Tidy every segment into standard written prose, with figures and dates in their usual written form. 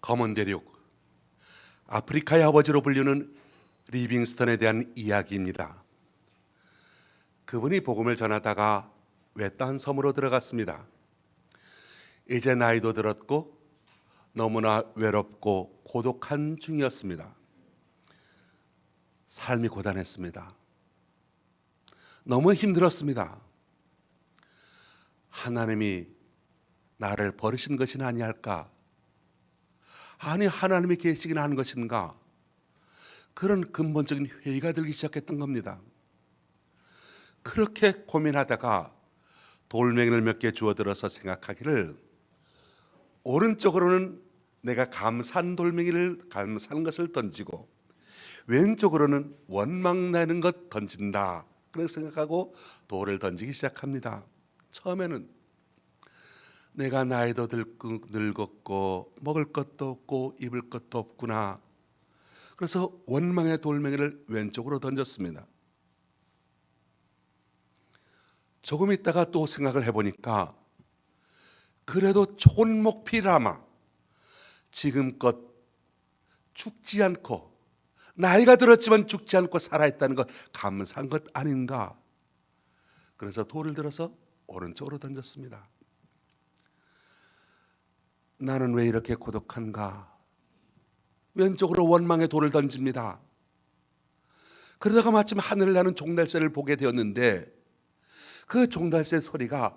검은 대륙, 아프리카의 아버지로 불리는 리빙스턴에 대한 이야기입니다. 그분이 복음을 전하다가 외딴 섬으로 들어갔습니다. 이제 나이도 들었고 너무나 외롭고 고독한 중이었습니다. 삶이 고단했습니다. 너무 힘들었습니다. 하나님이 나를 버리신 것이 아니할까? 아니, 하나님이 계시긴 하는 것인가? 그런 근본적인 회의가 들기 시작했던 겁니다. 그렇게 고민하다가 돌멩이를 몇 개 주워들어서 생각하기를, 오른쪽으로는 내가 감산 돌멩이를 감사는 것을 던지고 왼쪽으로는 원망 나는 것 던진다, 그렇게 생각하고 돌을 던지기 시작합니다. 처음에는 내가 나이도 늙었고 먹을 것도 없고 입을 것도 없구나. 그래서 원망의 돌멩이를 왼쪽으로 던졌습니다. 조금 있다가 또 생각을 해보니까, 그래도 촌목피라마 지금껏 죽지 않고, 나이가 들었지만 죽지 않고 살아있다는 것 감사한 것 아닌가. 그래서 돌을 들어서 오른쪽으로 던졌습니다. 나는 왜 이렇게 고독한가? 왼쪽으로 원망의 돌을 던집니다. 그러다가 마침 하늘을 나는 종달새를 보게 되었는데, 그 종달새 소리가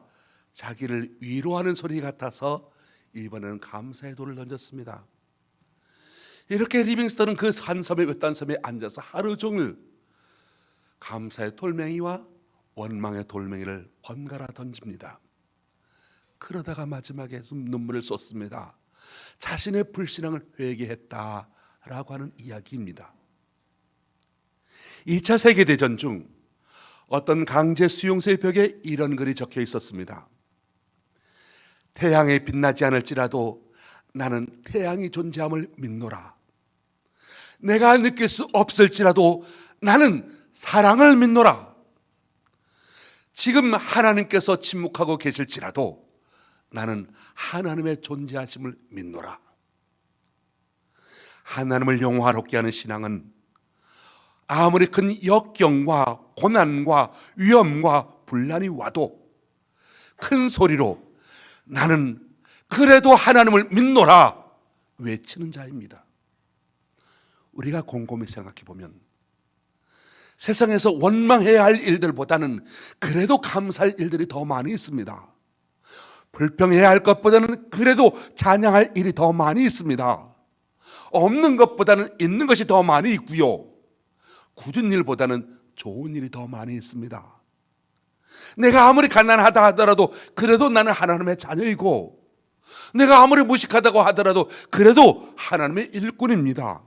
자기를 위로하는 소리 같아서 이번에는 감사의 돌을 던졌습니다. 이렇게 리빙스턴은 그 산섬의 외딴 섬에 앉아서 하루 종일 감사의 돌멩이와 원망의 돌멩이를 번갈아 던집니다. 그러다가 마지막에 눈물을 쏟습니다. 자신의 불신앙을 회개했다라고 하는 이야기입니다. 2차 세계대전 중 어떤 강제 수용소의 벽에 이런 글이 적혀 있었습니다. 태양에 빛나지 않을지라도 나는 태양이 존재함을 믿노라. 내가 느낄 수 없을지라도 나는 사랑을 믿노라. 지금 하나님께서 침묵하고 계실지라도 나는 하나님의 존재하심을 믿노라. 하나님을 영화롭게 하는 신앙은 아무리 큰 역경과 고난과 위험과 분란이 와도 큰 소리로 나는 그래도 하나님을 믿노라 외치는 자입니다. 우리가 곰곰이 생각해 보면 세상에서 원망해야 할 일들보다는 그래도 감사할 일들이 더 많이 있습니다. 불평해야 할 것보다는 그래도 찬양할 일이 더 많이 있습니다. 없는 것보다는 있는 것이 더 많이 있고요, 굳은 일보다는 좋은 일이 더 많이 있습니다. 내가 아무리 가난하다 하더라도 그래도 나는 하나님의 자녀이고, 내가 아무리 무식하다고 하더라도 그래도 하나님의 일꾼입니다.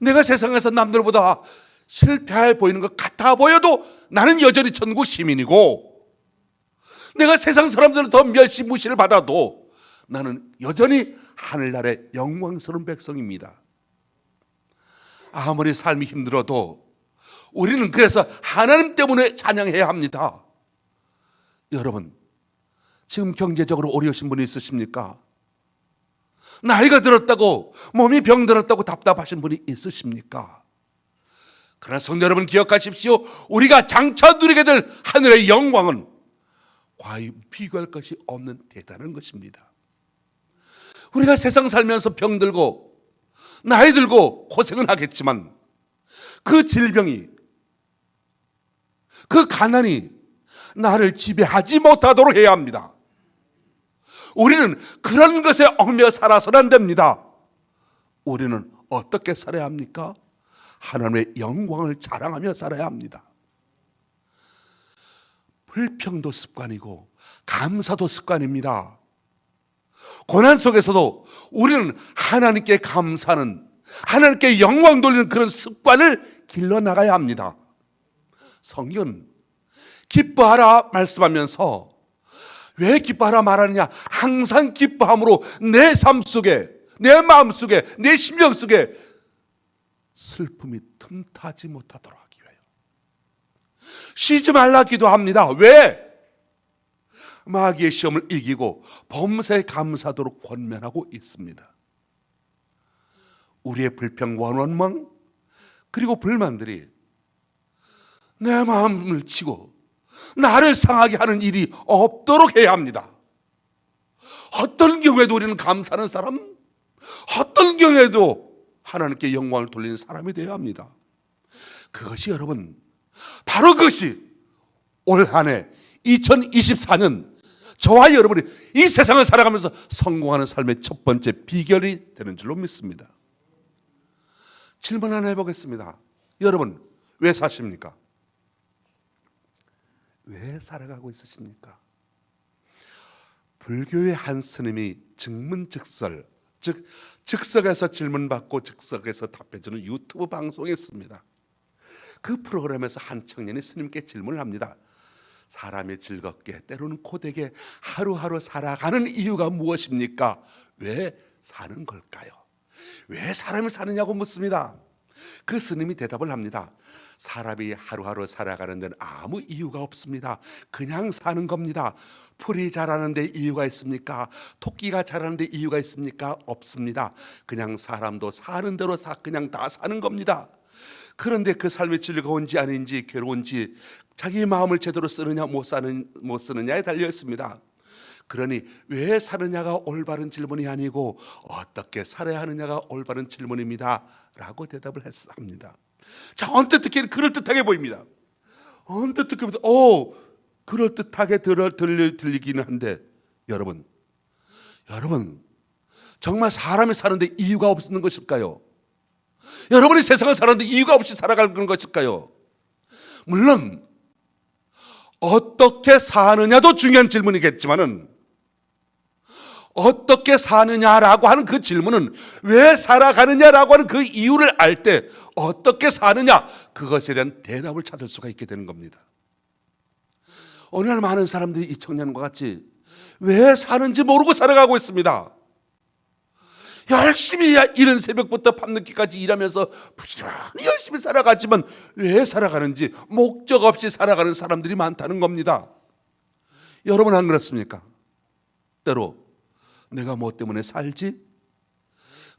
내가 세상에서 남들보다 실패해 보이는 것 같아 보여도 나는 여전히 천국 시민이고, 내가 세상 사람들은 더 멸시 무시를 받아도 나는 여전히 하늘나라의 영광스러운 백성입니다. 아무리 삶이 힘들어도 우리는 그래서 하나님 때문에 찬양해야 합니다. 여러분, 지금 경제적으로 어려우신 분이 있으십니까? 나이가 들었다고, 몸이 병들었다고 답답하신 분이 있으십니까? 그러나 성도 여러분, 기억하십시오. 우리가 장차 누리게 될 하늘의 영광은 과히 비교할 것이 없는 대단한 것입니다. 우리가 세상 살면서 병들고 나이 들고 고생은 하겠지만, 그 질병이, 그 가난이 나를 지배하지 못하도록 해야 합니다. 우리는 그런 것에 얽매여 살아서는 안 됩니다. 우리는 어떻게 살아야 합니까? 하나님의 영광을 자랑하며 살아야 합니다. 불평도 습관이고 감사도 습관입니다. 고난 속에서도 우리는 하나님께 감사하는, 하나님께 영광 돌리는 그런 습관을 길러나가야 합니다. 성경은 기뻐하라 말씀하면서 왜 기뻐하라 말하느냐? 항상 기뻐함으로 내 삶 속에, 내 마음 속에, 내 심령 속에 슬픔이 틈타지 못하도록 하기 위하여 쉬지 말라 기도합니다. 왜? 마귀의 시험을 이기고 범사에 감사하도록 권면하고 있습니다. 우리의 불평과 원망 그리고 불만들이 내 마음을 치고 나를 상하게 하는 일이 없도록 해야 합니다. 어떤 경우에도 우리는 감사하는 사람, 어떤 경우에도 하나님께 영광을 돌리는 사람이 되어야 합니다. 그것이 여러분, 바로 그것이 올 한 해 2024년 저와 여러분이 이 세상을 살아가면서 성공하는 삶의 첫 번째 비결이 되는 줄로 믿습니다. 질문 하나 해보겠습니다. 여러분, 왜 사십니까? 왜 살아가고 있으십니까? 불교의 한 스님이 증문즉설, 즉 즉석에서 질문받고 즉석에서 답해주는 유튜브 방송이 있습니다. 그 프로그램에서 한 청년이 스님께 질문을 합니다. 사람이 즐겁게 때로는 고되게 하루하루 살아가는 이유가 무엇입니까? 왜 사는 걸까요? 왜 사람이 사느냐고 묻습니다. 그 스님이 대답을 합니다. 사람이 하루하루 살아가는 데는 아무 이유가 없습니다. 그냥 사는 겁니다. 풀이 자라는 데 이유가 있습니까? 토끼가 자라는 데 이유가 있습니까? 없습니다. 그냥 사람도 사는 대로 그냥 다 사는 겁니다. 그런데 그 삶이 즐거운지 아닌지 괴로운지 자기 마음을 제대로 쓰느냐 못 쓰느냐에 달려 있습니다. 그러니 왜 사느냐가 올바른 질문이 아니고 어떻게 살아야 하느냐가 올바른 질문입니다 라고 대답을 합니다. 자, 언뜻 듣기에는 그럴듯하게 보입니다. 언뜻 듣기보다 그럴듯하게 들리기는 한데 여러분 정말 사람이 사는데 이유가 없는 것일까요? 여러분이 세상을 사는데 이유가 없이 살아가는 것일까요? 물론 어떻게 사느냐도 중요한 질문이겠지만은 어떻게 사느냐라고 하는 그 질문은 왜 살아가느냐라고 하는 그 이유를 알 때 어떻게 사느냐 그것에 대한 대답을 찾을 수가 있게 되는 겁니다. 오늘 많은 사람들이 이 청년과 같이 왜 사는지 모르고 살아가고 있습니다. 열심히 이른 새벽부터 밤늦게까지 일하면서 부지런히 열심히 살아가지만 왜 살아가는지 목적 없이 살아가는 사람들이 많다는 겁니다. 여러분 안 그렇습니까? 때로 내가 뭐 때문에 살지?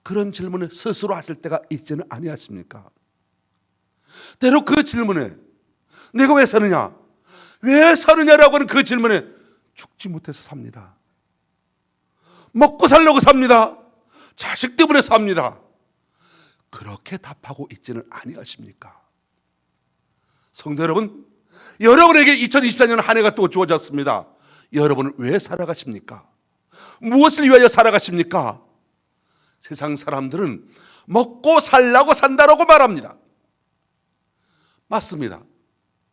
그런 질문을 스스로 하실 때가 있지는 아니하십니까? 때로 그 질문에 내가 왜 사느냐? 왜 사느냐라고 하는 그 질문에 죽지 못해서 삽니다. 먹고 살려고 삽니다. 자식 때문에 삽니다. 그렇게 답하고 있지는 아니하십니까? 성도 여러분, 여러분에게 2024년 한 해가 또 주어졌습니다. 여러분은 왜 살아가십니까? 무엇을 위하여 살아가십니까? 세상 사람들은 먹고 살라고 산다라고 말합니다. 맞습니다.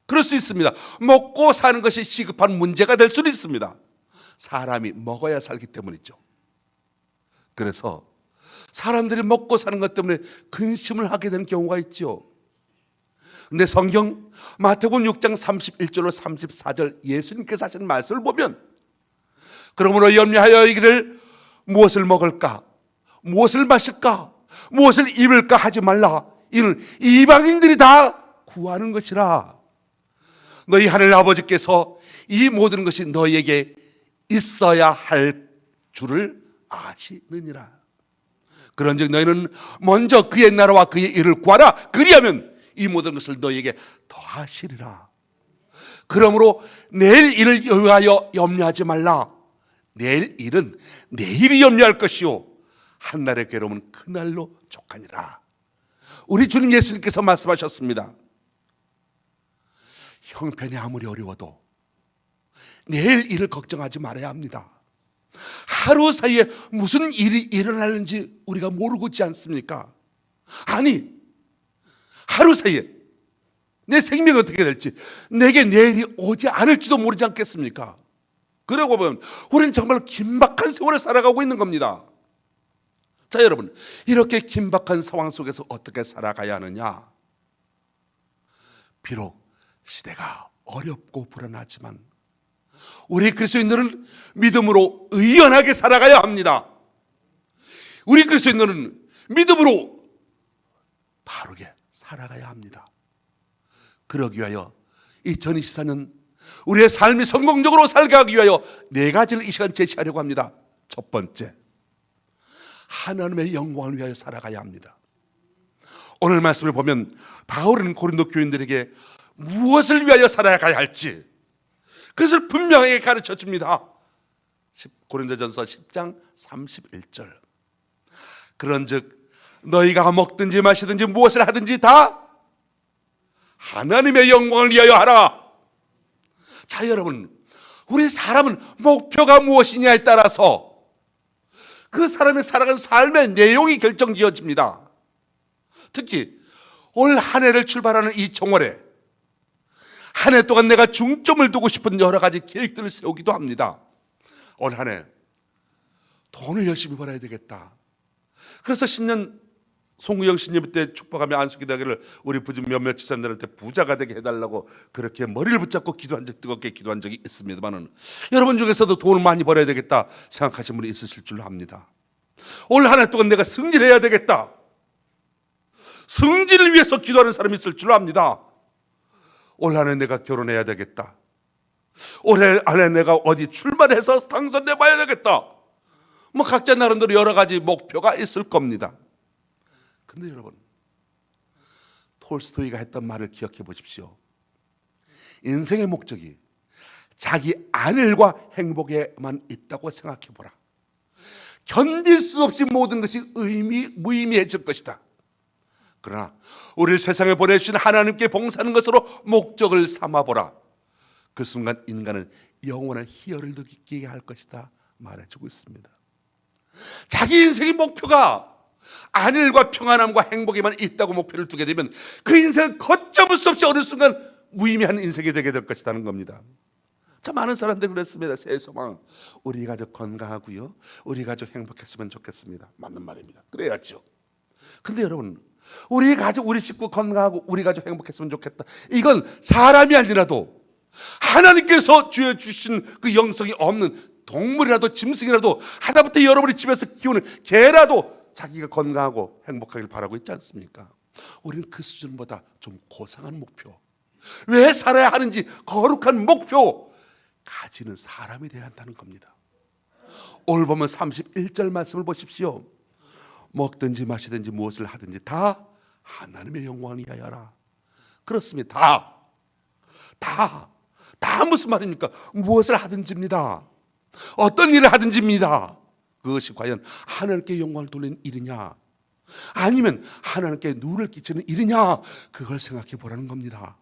그럴 수 있습니다. 먹고 사는 것이 시급한 문제가 될 수는 있습니다. 사람이 먹어야 살기 때문이죠. 그래서 사람들이 먹고 사는 것 때문에 근심을 하게 되는 경우가 있죠. 근데 성경 마태복음 6장 31절로 34절 예수님께서 하신 말씀을 보면 그러므로 염려하여 이기를 무엇을 먹을까? 무엇을 마실까? 무엇을 입을까 하지 말라. 이는 이방인들이 다 구하는 것이라. 너희 하늘 아버지께서 이 모든 것이 너희에게 있어야 할 줄을 아시느니라. 그런즉 너희는 먼저 그의 나라와 그의 일을 구하라. 그리하면 이 모든 것을 너희에게 더하시리라. 그러므로 내일 일을 위하여 염려하지 말라. 내일 일은 내일이 염려할 것이요 한날의 괴로움은 그날로 족하니라. 우리 주님 예수님께서 말씀하셨습니다. 형편이 아무리 어려워도 내일 일을 걱정하지 말아야 합니다. 하루 사이에 무슨 일이 일어나는지 우리가 모르고 있지 않습니까? 아니, 하루 사이에 내 생명이 어떻게 될지, 내게 내일이 오지 않을지도 모르지 않겠습니까? 그러고 보면 우리는 정말 긴박한 세월을 살아가고 있는 겁니다. 자, 여러분, 이렇게 긴박한 상황 속에서 어떻게 살아가야 하느냐? 비록 시대가 어렵고 불안하지만 우리 그리스도인들은 믿음으로 의연하게 살아가야 합니다. 우리 그리스도인들은 믿음으로 바르게 살아가야 합니다. 그러기 위하여 2024년 우리의 삶이 성공적으로 살게 하기 위하여 네 가지를 이 시간 제시하려고 합니다. 첫 번째, 하나님의 영광을 위하여 살아가야 합니다. 오늘 말씀을 보면 바울은 고린도 교인들에게 무엇을 위하여 살아가야 할지 그것을 분명하게 가르쳐 줍니다. 고린도전서 10장 31절. 그런즉 너희가 먹든지 마시든지 무엇을 하든지 다 하나님의 영광을 위하여 하라. 자, 여러분, 우리 사람은 목표가 무엇이냐에 따라서 그 사람이 살아가는 삶의 내용이 결정지어집니다. 특히 올 한 해를 출발하는 이 정월에 한 해 동안 내가 중점을 두고 싶은 여러 가지 계획들을 세우기도 합니다. 올 한 해 돈을 열심히 벌어야 되겠다. 그래서 신년 송구영 신년 때 축복하며 안수기도하기를 우리 부진 몇몇 지사님들한테 부자가 되게 해달라고 그렇게 머리를 붙잡고 뜨겁게 기도한 적이 있습니다만, 여러분 중에서도 돈을 많이 벌어야 되겠다 생각하시는 분이 있으실 줄로 압니다. 올 한 해 동안 내가 승진해야 되겠다, 승진을 위해서 기도하는 사람이 있을 줄로 압니다. 올 한 해 내가 결혼해야 되겠다, 올해 안에 내가 어디 출마해서 당선돼 봐야 되겠다. 뭐 각자 나름대로 여러 가지 목표가 있을 겁니다. 근데 여러분, 톨스토이가 했던 말을 기억해 보십시오. 인생의 목적이 자기 안일과 행복에만 있다고 생각해 보라. 견딜 수 없이 모든 것이 무의미해질 것이다. 그러나 우리를 세상에 보내주신 하나님께 봉사하는 것으로 목적을 삼아보라. 그 순간 인간은 영원한 희열을 느끼게 할 것이다 말해주고 있습니다. 자기 인생의 목표가 안일과 평안함과 행복에만 있다고 목표를 두게 되면 그 인생은 걷잡을 수 없이 어느 순간 무의미한 인생이 되게 될 것이라는 겁니다. 참 많은 사람들이 그랬습니다. 새해 소망, 우리 가족 건강하고요, 우리 가족 행복했으면 좋겠습니다. 맞는 말입니다. 그래야죠. 근데 여러분, 우리 가족, 우리 식구 건강하고 우리 가족 행복했으면 좋겠다, 이건 사람이 아니라도 하나님께서 주신 그 영성이 없는 동물이라도 짐승이라도 하다못해 여러분이 집에서 키우는 개라도 자기가 건강하고 행복하길 바라고 있지 않습니까? 우리는 그 수준보다 좀 고상한 목표, 왜 살아야 하는지 거룩한 목표 가지는 사람이 되어야 한다는 겁니다. 오늘 보면 31절 말씀을 보십시오. 먹든지 마시든지 무엇을 하든지 다 하나님의 영광을 위하여 하라. 그렇습니다. 다 무슨 말입니까? 무엇을 하든지입니다. 어떤 일을 하든지입니다. 그것이 과연 하나님께 영광을 돌리는 일이냐, 아니면 하나님께 누를 끼치는 일이냐, 그걸 생각해 보라는 겁니다.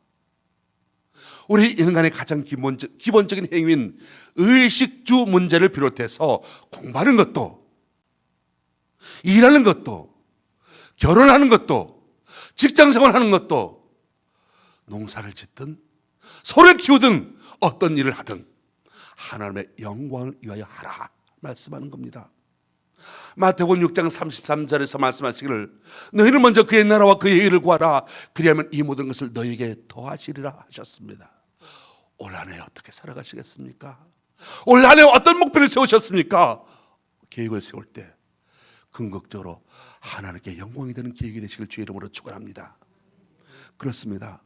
우리 인간의 가장 기본적인 행위인 의식주 문제를 비롯해서 공부하는 것도, 일하는 것도, 결혼하는 것도, 직장생활하는 것도, 농사를 짓든 소를 키우든 어떤 일을 하든 하나님의 영광을 위하여 하라 말씀하는 겁니다. 마태복음 6장 33절에서 말씀하시기를 너희는 먼저 그의 나라와 그의 의를 구하라, 그리하면 이 모든 것을 너희에게 더하시리라 하셨습니다. 올 한 해 어떻게 살아가시겠습니까? 올 한 해 어떤 목표를 세우셨습니까? 계획을 세울 때 궁극적으로 하나님께 영광이 되는 계획이 되시길 주의 이름으로 축원합니다. 그렇습니다.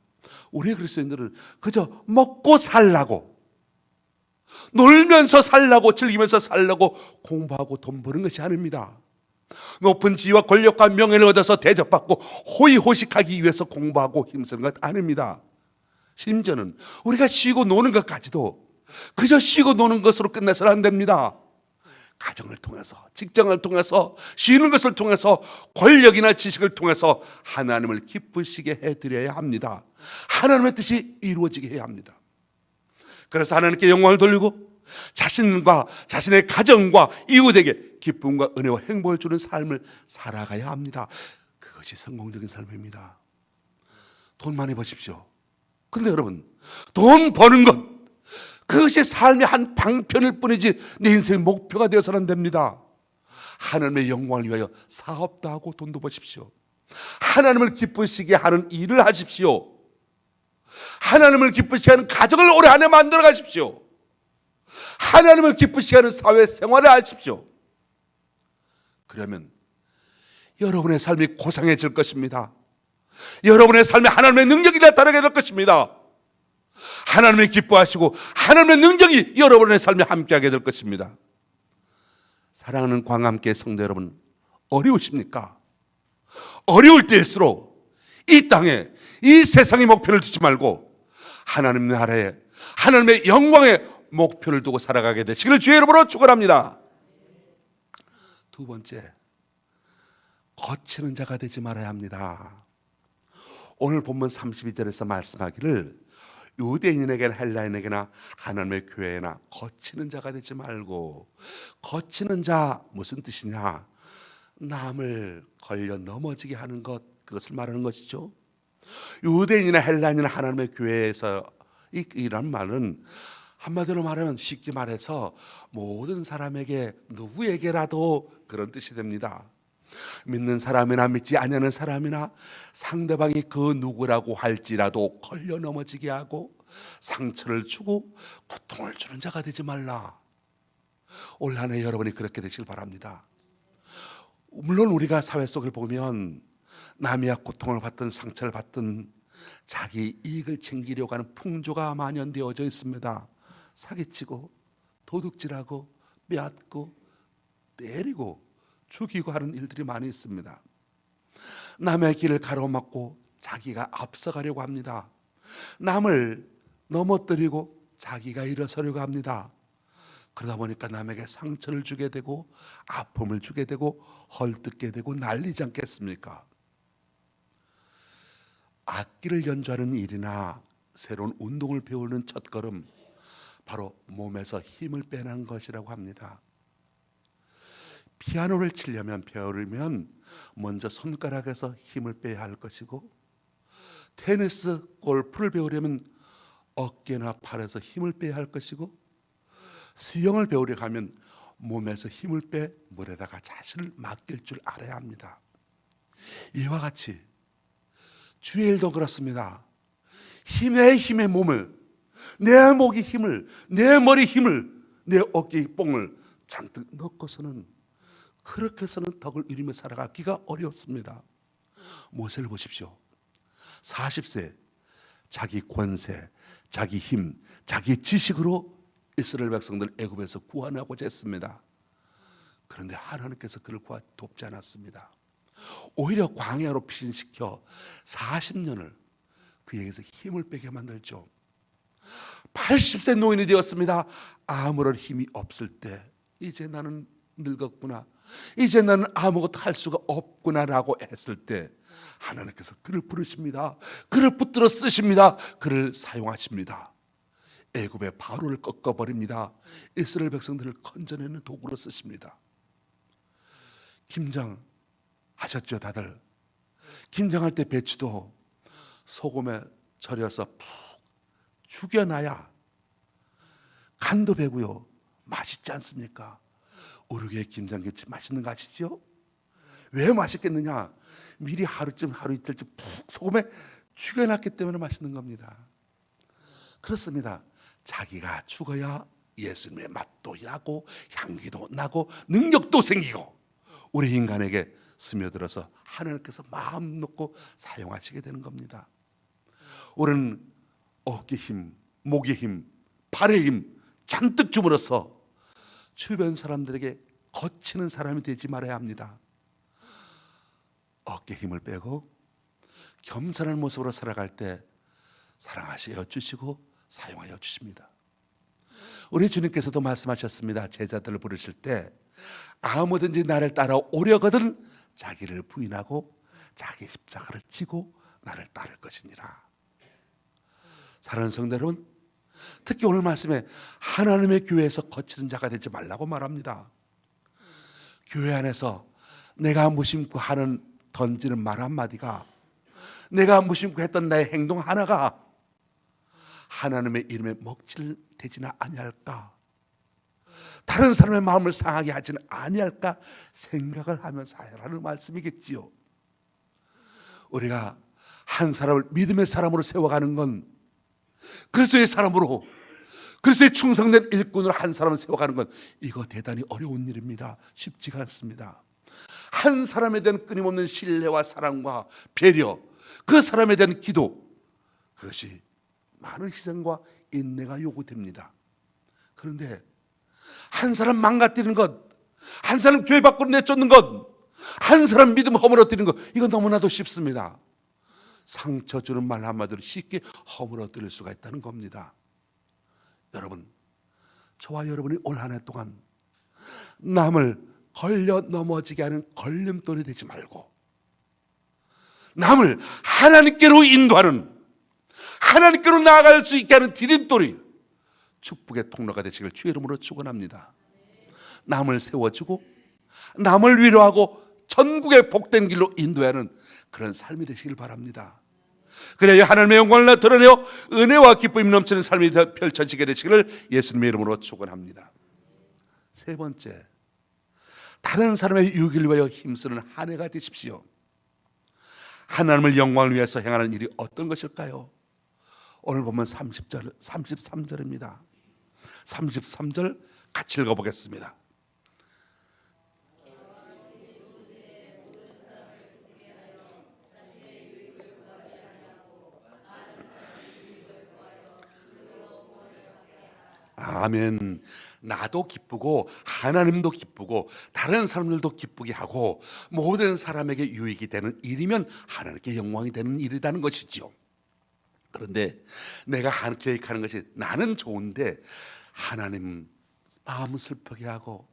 우리 그리스도인들은 그저 먹고 살라고, 놀면서 살라고, 즐기면서 살라고 공부하고 돈 버는 것이 아닙니다. 높은 지위와 권력과 명예를 얻어서 대접받고 호의호식하기 위해서 공부하고 힘쓰는 것 아닙니다. 심지어는 우리가 쉬고 노는 것까지도 그저 쉬고 노는 것으로 끝내서는 안 됩니다. 가정을 통해서, 직장을 통해서, 쉬는 것을 통해서, 권력이나 지식을 통해서 하나님을 기쁘시게 해드려야 합니다. 하나님의 뜻이 이루어지게 해야 합니다. 그래서 하나님께 영광을 돌리고 자신과 자신의 가정과 이웃에게 기쁨과 은혜와 행복을 주는 삶을 살아가야 합니다. 그것이 성공적인 삶입니다. 돈 많이 버십시오. 근데 여러분, 돈 버는 것, 그것이 삶의 한 방편일 뿐이지 내 인생의 목표가 되어서는 안 됩니다. 하나님의 영광을 위하여 사업도 하고 돈도 버십시오. 하나님을 기쁘시게 하는 일을 하십시오. 하나님을 기쁘시게 하는 가정을 올해 안에 만들어 가십시오. 하나님을 기쁘시게 하는 사회생활을 하십시오. 그러면 여러분의 삶이 고상해질 것입니다. 여러분의 삶에 하나님의 능력이 나타나게 될 것입니다. 하나님이 기뻐하시고 하나님의 능력이 여러분의 삶에 함께하게 될 것입니다. 사랑하는 광함교회 성도 여러분, 어려우십니까? 어려울 때일수록 이 땅에 이 세상의 목표를 두지 말고 하나님 나라에 하나님의 영광의 목표를 두고 살아가게 되시기를 주의 이름으로 축원합니다. 두 번째, 거치는 자가 되지 말아야 합니다. 오늘 본문 32절에서 말씀하기를 유대인에게나 헬라인에게나 하나님의 교회나 거치는 자가 되지 말고, 거치는 자 무슨 뜻이냐? 남을 걸려 넘어지게 하는 것, 그것을 말하는 것이죠. 유대인이나 헬라인이나 하나님의 교회에서 이런 말은 한마디로 말하면, 쉽게 말해서 모든 사람에게, 누구에게라도 그런 뜻이 됩니다. 믿는 사람이나 믿지 않는 사람이나 상대방이 그 누구라고 할지라도 걸려 넘어지게 하고 상처를 주고 고통을 주는 자가 되지 말라. 올 한 해 여러분이 그렇게 되시길 바랍니다. 물론 우리가 사회 속을 보면 남이야 고통을 받든 상처를 받든 자기 이익을 챙기려고 하는 풍조가 만연되어져 있습니다. 사기치고 도둑질하고 빼앗고 때리고 죽이고 하는 일들이 많이 있습니다. 남의 길을 가로막고 자기가 앞서가려고 합니다. 남을 넘어뜨리고 자기가 일어서려고 합니다. 그러다 보니까 남에게 상처를 주게 되고 아픔을 주게 되고 헐뜯게 되고 난리지 않겠습니까? 악기를 연주하는 일이나 새로운 운동을 배우는 첫걸음, 바로 몸에서 힘을 빼는 것이라고 합니다. 피아노를 치려면, 배우려면 먼저 손가락에서 힘을 빼야 할 것이고, 테니스, 골프를 배우려면 어깨나 팔에서 힘을 빼야 할 것이고, 수영을 배우려 하면 몸에서 힘을 빼 물에다가 자신을 맡길 줄 알아야 합니다. 이와 같이 주의 일도 그렇습니다. 힘의 몸을, 내 목의 힘을, 내 머리 힘을, 내 어깨의 뽕을 잔뜩 넣고서는, 그렇게 해서는 덕을 이루며 살아가기가 어렵습니다. 모세를 보십시오. 40세 자기 권세, 자기 힘, 자기 지식으로 이스라엘 백성들 애굽에서 구원하고자 했습니다. 그런데 하나님께서 그를 돕지 않았습니다. 오히려 광야로 피신시켜 40년을 그에게서 힘을 빼게 만들죠. 80세 노인이 되었습니다. 아무런 힘이 없을 때, 이제 나는 늙었구나, 이제 나는 아무것도 할 수가 없구나라고 했을 때 하나님께서 그를 부르십니다. 그를 붙들어 쓰십니다. 그를 사용하십니다. 애굽의 바로를 꺾어버립니다. 이스라엘 백성들을 건져내는 도구로 쓰십니다. 김장하셨죠, 다들? 김장할 때 배추도 소금에 절여서 푹 죽여놔야 간도 배고요 맛있지 않습니까? 우리의 김장김치 맛있는 거 아시죠? 왜 맛있겠느냐? 미리 하루 이틀쯤 푹 소금에 죽여놨기 때문에 맛있는 겁니다. 그렇습니다. 자기가 죽어야 예수님의 맛도 나고 향기도 나고 능력도 생기고 우리 인간에게 스며들어서 하나님께서 마음 놓고 사용하시게 되는 겁니다. 우리는 어깨 힘, 목의 힘, 발의 힘 잔뜩 주물어서 주변 사람들에게 거치는 사람이 되지 말아야 합니다. 어깨 힘을 빼고 겸손한 모습으로 살아갈 때 사랑하시어 주시고 사용하여 주십니다. 우리 주님께서도 말씀하셨습니다. 제자들을 부르실 때 아무든지 나를 따라오려거든 자기를 부인하고 자기 십자가를 지고 나를 따를 것이니라. 사랑하는 성도 여러분, 특히 오늘 말씀에 하나님의 교회에서 거치는 자가 되지 말라고 말합니다. 교회 안에서 내가 무심코 하는 던지는 말 한마디가, 내가 무심코 했던 나의 행동 하나가 하나님의 이름에 먹칠되지는 아니할까, 다른 사람의 마음을 상하게 하지는 아니할까 생각을 하면서 하라는 말씀이겠지요. 우리가 한 사람을 믿음의 사람으로 세워가는 건, 그리스도의 사람으로, 그리스도의 충성된 일꾼으로 한 사람을 세워가는 건 이거 대단히 어려운 일입니다. 쉽지가 않습니다. 한 사람에 대한 끊임없는 신뢰와 사랑과 배려, 그 사람에 대한 기도, 그것이 많은 희생과 인내가 요구됩니다. 그런데 한 사람 망가뜨리는 것, 한 사람 교회 밖으로 내쫓는 것, 한 사람 믿음 허물어뜨리는 것, 이건 너무나도 쉽습니다. 상처 주는 말 한마디로 쉽게 허물어뜨릴 수가 있다는 겁니다. 여러분, 저와 여러분이 올 한 해 동안 남을 걸려 넘어지게 하는 걸림돌이 되지 말고 남을 하나님께로 인도하는, 하나님께로 나아갈 수 있게 하는 디딤돌이 축복의 통로가 되시길 주의 이름으로 축원합니다. 남을 세워주고 남을 위로하고 전국의 복된 길로 인도하는 그런 삶이 되시길 바랍니다. 그래야 하나님의 영광을 드러내어 은혜와 기쁨이 넘치는 삶이 펼쳐지게 되시기를 예수님의 이름으로 축원합니다. 세 번째, 다른 사람의 유익을 위하여 힘쓰는 한 해가 되십시오. 하나님을 영광을 위해서 행하는 일이 어떤 것일까요? 오늘 보면 33절입니다. 33절 같이 읽어보겠습니다. 아멘. 나도 기쁘고 하나님도 기쁘고 다른 사람들도 기쁘게 하고 모든 사람에게 유익이 되는 일이면 하나님께 영광이 되는 일이라는 것이지요. 그런데 내가 계획하는 것이 나는 좋은데 하나님 마음 슬프게 하고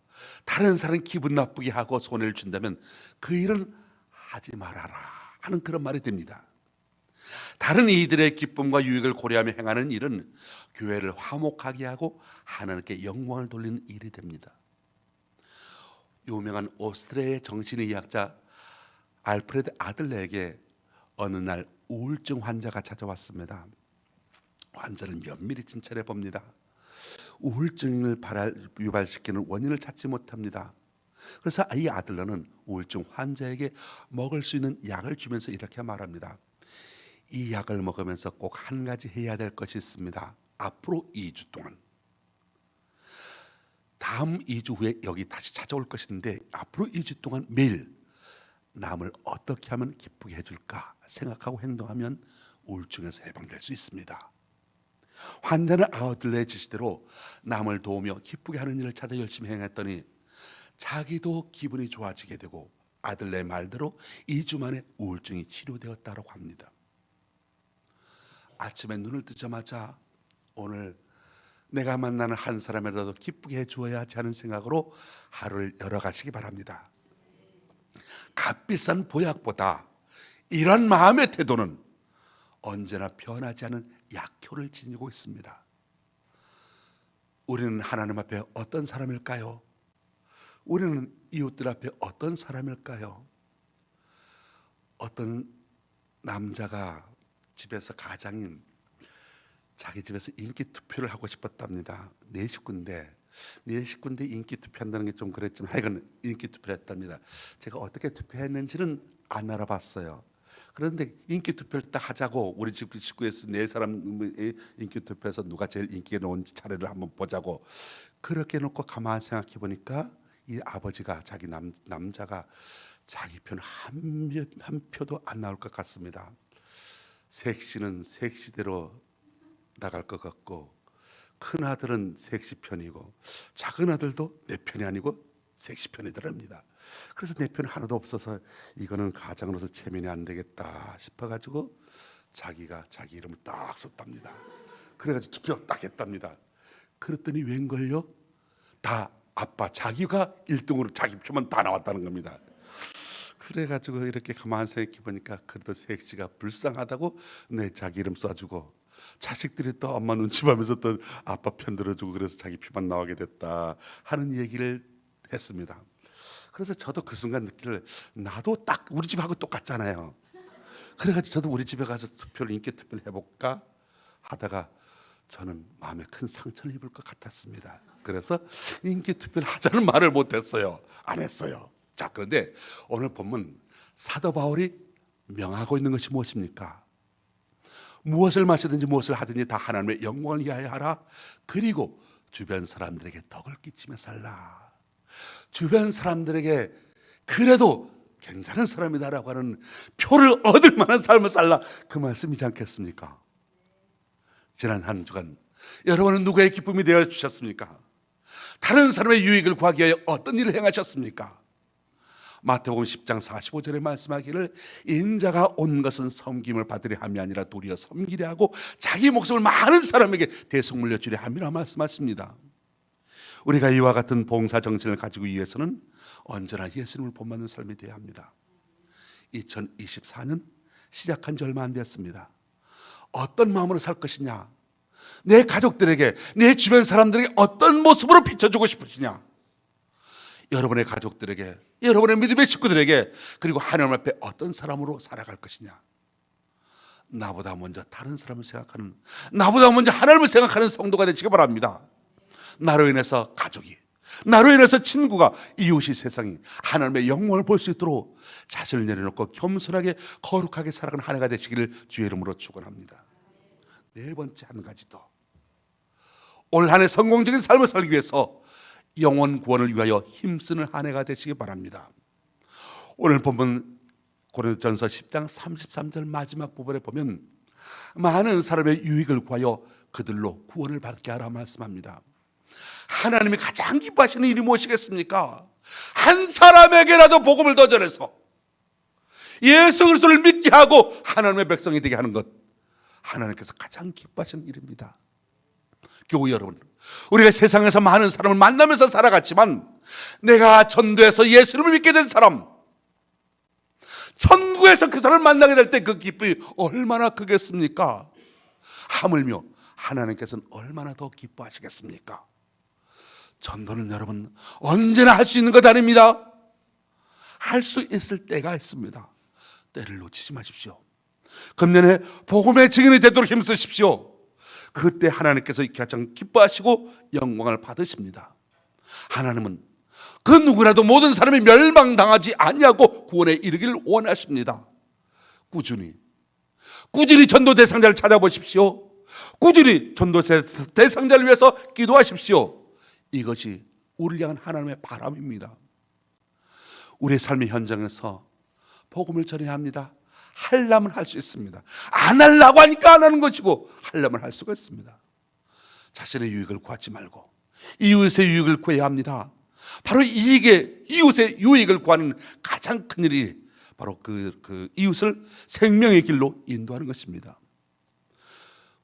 다른 사람 기분 나쁘게 하고 손해를 준다면 그 일은 하지 말아라 하는 그런 말이 됩니다. 다른 이들의 기쁨과 유익을 고려하며 행하는 일은 교회를 화목하게 하고 하나님께 영광을 돌리는 일이 됩니다. 유명한 오스트리아의 정신의학자 알프레드 아들레에게 어느 날 우울증 환자가 찾아왔습니다. 환자를 면밀히 진찰해 봅니다. 우울증을 유발시키는 원인을 찾지 못합니다. 그래서 이 아들러는 우울증 환자에게 먹을 수 있는 약을 주면서 이렇게 말합니다. 이 약을 먹으면서 꼭 한 가지 해야 될 것이 있습니다. 앞으로 2주 동안, 다음 2주 후에 여기 다시 찾아올 것인데 앞으로 2주 동안 매일 남을 어떻게 하면 기쁘게 해줄까 생각하고 행동하면 우울증에서 해방될 수 있습니다. 환자는 아들레의 지시대로 남을 도우며 기쁘게 하는 일을 찾아 열심히 행했더니 자기도 기분이 좋아지게 되고 아들레의 말대로 2주 만에 우울증이 치료되었다고 합니다. 아침에 눈을 뜨자마자 오늘 내가 만나는 한 사람이라도 기쁘게 해주어야 하지 하는 생각으로 하루를 열어가시기 바랍니다. 값비싼 보약보다 이런 마음의 태도는 언제나 변하지 않은 약효를 지니고 있습니다. 우리는 하나님 앞에 어떤 사람일까요? 우리는 이웃들 앞에 어떤 사람일까요? 어떤 남자가 집에서 가장인 자기 집에서 인기 투표를 하고 싶었답니다. 네 식구인데 인기 투표한다는 게 좀 그랬지만 하여간 인기 투표를 했답니다. 제가 어떻게 투표했는지는 안 알아봤어요. 그런데 인기 투표를 딱 하자고 우리 집 식구에서 네 사람의 인기 투표에서 누가 제일 인기가 좋은지 차례를 한번 보자고 그렇게 놓고 가만히 생각해 보니까 이 아버지가 자기 남자가 자기 편 한 표도 안 나올 것 같습니다. 색시는 색시대로 나갈 것 같고 큰 아들은 색시 편이고 작은 아들도 내 편이 아니고 색시 편이더랍니다. 그래서 내 편 하나도 없어서 이거는 가장으로서 체면이 안 되겠다 싶어가지고 자기가 자기 이름을 딱 썼답니다. 그래가지고 투표 딱 했답니다. 그랬더니 웬걸요? 다 아빠 자기가 1등으로 자기 표만 다 나왔다는 겁니다. 그래가지고 이렇게 가만히 생각해 보니까 그래도 색시가 불쌍하다고 내 자기 이름 써주고 자식들이 또 엄마 눈치 보면서 또 아빠 편 들어주고 그래서 자기 표만 나오게 됐다 하는 얘기를 했습니다. 그래서 저도 그 순간 느끼를 나도 딱 우리 집하고 똑같잖아요. 그래가지고 저도 우리 집에 가서 인기 투표를 해볼까 하다가 저는 마음에 큰 상처를 입을 것 같았습니다. 그래서 인기 투표를 하자는 말을 못했어요. 안 했어요. 자, 그런데 오늘 보면 사도 바울이 명하고 있는 것이 무엇입니까? 무엇을 마시든지 무엇을 하든지 다 하나님의 영광을 위하여 하라. 그리고 주변 사람들에게 덕을 끼치며 살라. 주변 사람들에게 그래도 괜찮은 사람이다라고 하는 표를 얻을 만한 삶을 살라. 그 말씀이지 않겠습니까? 지난 한 주간 여러분은 누구의 기쁨이 되어 주셨습니까? 다른 사람의 유익을 구하기 위해 어떤 일을 행하셨습니까? 마태복음 10장 45절에 말씀하기를 인자가 온 것은 섬김을 받으려 함이 아니라 도리어 섬기려 하고 자기 목숨을 많은 사람에게 대속 물려주려 함이라 말씀하십니다. 우리가 이와 같은 봉사 정신을 가지고 위해서는 언제나 예수님을 본받는 삶이 되어야 합니다. 2024년 시작한 지 얼마 안 됐습니다. 어떤 마음으로 살 것이냐, 내 가족들에게, 내 주변 사람들에게 어떤 모습으로 비춰주고 싶으시냐, 여러분의 가족들에게, 여러분의 믿음의 식구들에게, 그리고 하나님 앞에 어떤 사람으로 살아갈 것이냐. 나보다 먼저 다른 사람을 생각하는, 나보다 먼저 하나님을 생각하는 성도가 되시기 바랍니다. 나로 인해서 가족이, 나로 인해서 친구가, 이웃이, 세상이 하나님의 영광을 볼 수 있도록 자신을 내려놓고 겸손하게 거룩하게 살아가는 한 해가 되시기를 주의 이름으로 축원합니다. 네 번째 한 가지 더, 올 한 해 성공적인 삶을 살기 위해서 영혼 구원을 위하여 힘쓰는 한 해가 되시기 바랍니다. 오늘 본문 고린도전서 10장 33절 마지막 부분에 보면 많은 사람의 유익을 구하여 그들로 구원을 받게 하라 말씀합니다. 하나님이 가장 기뻐하시는 일이 무엇이겠습니까? 한 사람에게라도 복음을 더 전해서 예수 그리스도를 믿게 하고 하나님의 백성이 되게 하는 것, 하나님께서 가장 기뻐하시는 일입니다. 교우 여러분, 우리가 세상에서 많은 사람을 만나면서 살아갔지만 내가 전도해서 예수를 믿게 된 사람, 천국에서 그 사람을 만나게 될 때 그 기쁨이 얼마나 크겠습니까? 하물며 하나님께서는 얼마나 더 기뻐하시겠습니까? 전도는 여러분 언제나 할 수 있는 것 아닙니다. 할 수 있을 때가 있습니다. 때를 놓치지 마십시오. 금년에 복음의 증인이 되도록 힘쓰십시오. 그때 하나님께서 가장 기뻐하시고 영광을 받으십니다. 하나님은 그 누구라도 모든 사람이 멸망당하지 아니하고 구원에 이르기를 원하십니다. 꾸준히 전도 대상자를 찾아보십시오. 꾸준히 전도 대상자를 위해서 기도하십시오. 이것이 우리를 향한 하나님의 바람입니다. 우리의 삶의 현장에서 복음을 전해야 합니다. 하려면 할 수 있습니다. 안 하려고 하니까 안 하는 것이고, 하려면 할 수가 있습니다. 자신의 유익을 구하지 말고 이웃의 유익을 구해야 합니다. 바로 이웃의 유익을 구하는 가장 큰 일이 바로 그 이웃을 생명의 길로 인도하는 것입니다.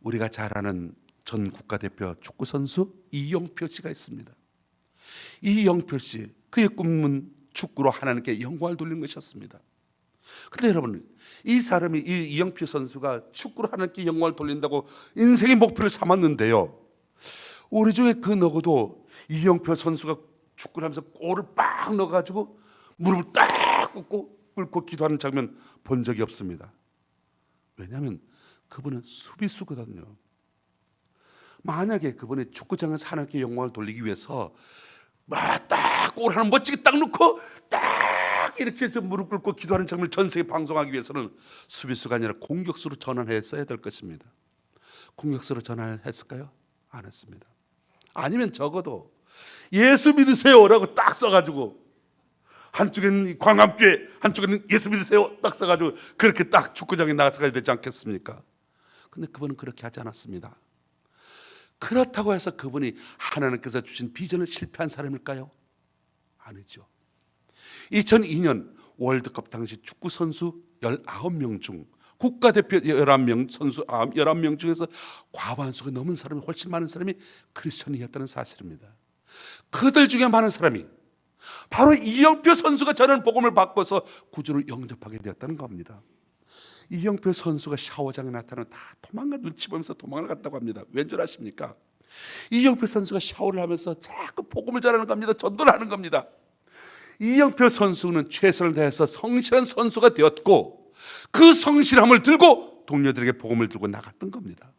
우리가 잘 아는 전 국가대표 축구선수 이영표 씨가 있습니다. 이영표 씨, 그의 꿈은 축구로 하나님께 영광을 돌리는 것이었습니다. 그런데 여러분, 이 사람이, 이 이영표 선수가 축구로 하나님께 영광을 돌린다고 인생의 목표를 삼았는데요, 우리 중에 그 누구도 이영표 선수가 축구를 하면서 골을 빡 넣어가지고 무릎을 딱 꿇고 기도하는 장면 본 적이 없습니다. 왜냐하면 그분은 수비수거든요. 만약에 그분이 축구장에서 하나님께 영광을 돌리기 위해서 딱 골 하나 멋지게 딱 넣고 딱 이렇게 해서 무릎 꿇고 기도하는 장면을 전 세계 방송하기 위해서는 수비수가 아니라 공격수로 전환했어야 될 것입니다. 공격수로 전환했을까요? 안 했습니다. 아니면 적어도 예수 믿으세요라고 딱 써가지고, 한쪽에는 광암교회, 한쪽에는 예수 믿으세요 딱 써가지고 그렇게 딱 축구장에 나가야 되지 않겠습니까? 근데 그분은 그렇게 하지 않았습니다. 그렇다고 해서 그분이 하나님께서 주신 비전을 실패한 사람일까요? 아니죠. 2002년 월드컵 당시 축구 선수 19명 중, 국가대표 11명 선수 11명 중에서 과반수가 넘은 사람이, 훨씬 많은 사람이 크리스천이었다는 사실입니다. 그들 중에 많은 사람이 바로 이영표 선수가 전하는 복음을 바꿔서 구주로 영접하게 되었다는 겁니다. 이영표 선수가 샤워장에 나타나면 다 눈치 보면서 도망을 갔다고 합니다. 왠 줄 아십니까? 이영표 선수가 샤워를 하면서 자꾸 복음을 전하는 겁니다. 전도를 하는 겁니다. 이영표 선수는 최선을 다해서 성실한 선수가 되었고, 그 성실함을 들고 동료들에게 복음을 들고 나갔던 겁니다.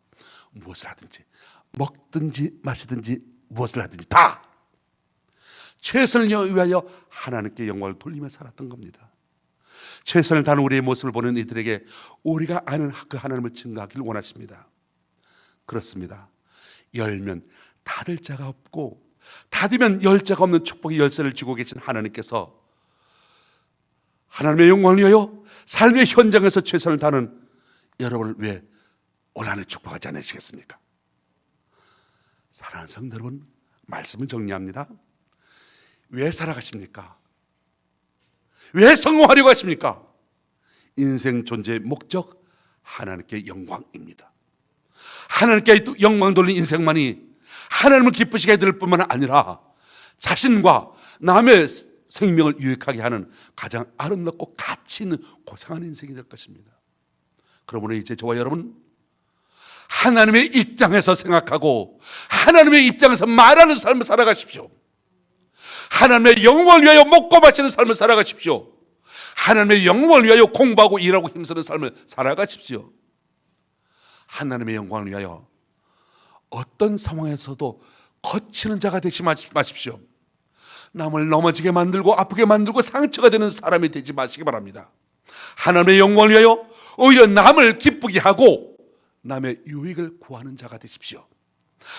무엇을 하든지, 먹든지 마시든지 무엇을 하든지 다 최선을 위하여 하나님께 영광을 돌리며 살았던 겁니다. 최선을 다하는 우리의 모습을 보는 이들에게 우리가 아는 그 하나님을 증거하기를 원하십니다. 그렇습니다. 열면 닫을 자가 없고 닫으면 열 자가 없는 축복의 열쇠를 쥐고 계신 하나님께서 하나님의 영광을 위하여 삶의 현장에서 최선을 다하는 여러분을 왜 올 한 해 축복하지 않으시겠습니까? 사랑하는 성도 여러분, 말씀을 정리합니다. 왜 살아가십니까? 왜 성공하려고 하십니까? 인생 존재의 목적, 하나님께 영광입니다. 하나님께 영광 돌린 인생만이 하나님을 기쁘시게 해드릴 뿐만 아니라 자신과 남의 생명을 유익하게 하는 가장 아름답고 가치 있는 고상한 인생이 될 것입니다. 그러므로 이제 저와 여러분, 하나님의 입장에서 생각하고 하나님의 입장에서 말하는 삶을 살아가십시오. 하나님의 영광을 위하여 먹고 마시는 삶을 살아가십시오. 하나님의 영광을 위하여 공부하고 일하고 힘쓰는 삶을 살아가십시오. 하나님의 영광을 위하여 어떤 상황에서도 거치는 자가 되지 마십시오. 남을 넘어지게 만들고 아프게 만들고 상처가 되는 사람이 되지 마시기 바랍니다. 하나님의 영광을 위하여 오히려 남을 기쁘게 하고 남의 유익을 구하는 자가 되십시오.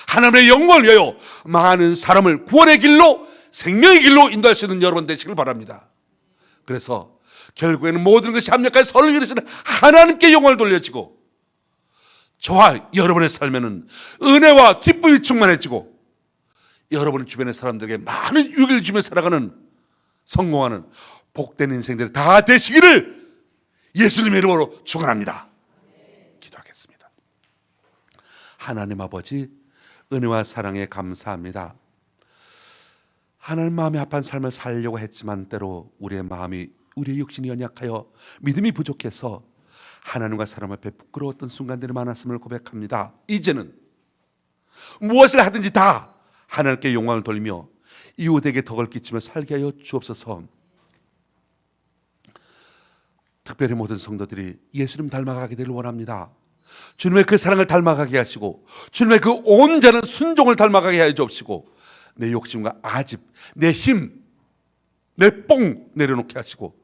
하나님의 영광을 위하여 많은 사람을 구원의 길로, 생명의 길로 인도할 수 있는 여러분 되시길 바랍니다. 그래서 결국에는 모든 것이 합력하여 서로 이루시는 하나님께 영광을 돌려지고, 저와 여러분의 삶에는 은혜와 기쁨이 충만해지고, 여러분 주변의 사람들에게 많은 유익을 주며 살아가는 성공하는 복된 인생들이 다 되시기를 예수님의 이름으로 축원합니다. 기도하겠습니다. 하나님 아버지, 은혜와 사랑에 감사합니다. 하나님 마음에 합한 삶을 살려고 했지만 때로 우리의 마음이, 우리의 육신이 연약하여 믿음이 부족해서 하나님과 사람 앞에 부끄러웠던 순간들이 많았음을 고백합니다. 이제는 무엇을 하든지 다 하나님께 영광을 돌리며 이웃에게 덕을 끼치며 살게 하여 주옵소서. 특별히 모든 성도들이 예수님 닮아가게 되길 원합니다. 주님의 그 사랑을 닮아가게 하시고, 주님의 그 온전한 순종을 닮아가게 하여 주옵시고, 내 욕심과 아집, 내 힘, 내 뽕 내려놓게 하시고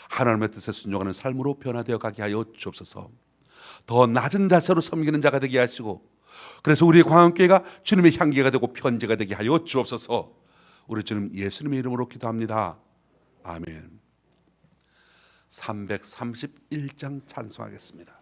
하나님의 뜻에 순종하는 삶으로 변화되어 가게 하여 주옵소서. 더 낮은 자세로 섬기는 자가 되게 하시고, 그래서 우리의 광안교회가 주님의 향기가 되고 편지가 되게 하여 주옵소서. 우리 주님 예수님의 이름으로 기도합니다. 아멘. 331장 찬송하겠습니다.